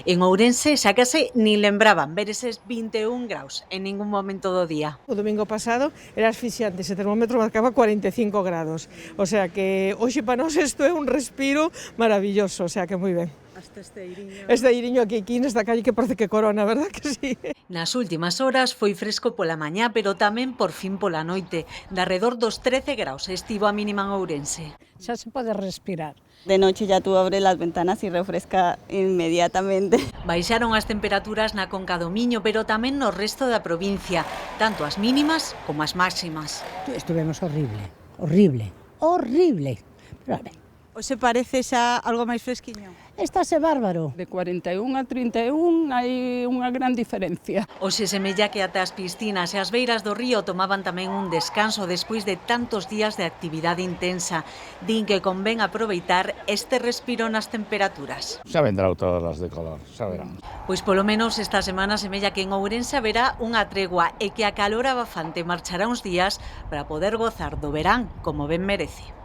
En Ourense xa case nin lembraban ver eses 21 graus en ningún momento do día. O domingo pasado era asfixiante, ese termómetro marcaba 45 grados. O sea que hoxe para nós isto é un respiro maravilloso, o sea que moi ben. Hasta este airiño. Este airiño aquí nesta calle que parece que corona, verdad que sí? Nas últimas horas foi fresco pola mañá, pero tamén por fin pola noite. De arredor dos 13 graus estivo a mínima en Ourense. Xa se pode respirar. De noche ya tú abres las ventanas y refresca inmediatamente. Baixaron as temperaturas na Conca do Miño, pero tamén no resto da provincia, tanto as mínimas como as máximas. Estivemos horrible. Pero a ver, Hoxe parece xa algo máis fresquiño? estáse bárbaro. De 41 a 31 hai unha gran diferencia. Hoxe semella que ata as piscinas e as beiras do río tomaban tamén un descanso despois de tantos días de actividade intensa. Din que convén aproveitar este respiro nas temperaturas. Xa vendrá todas as de color, xa verán. Pois polo menos esta semana semella que en Ourense haberá unha tregua e que a calor abafante marchará uns días para poder gozar do verán como ben merece.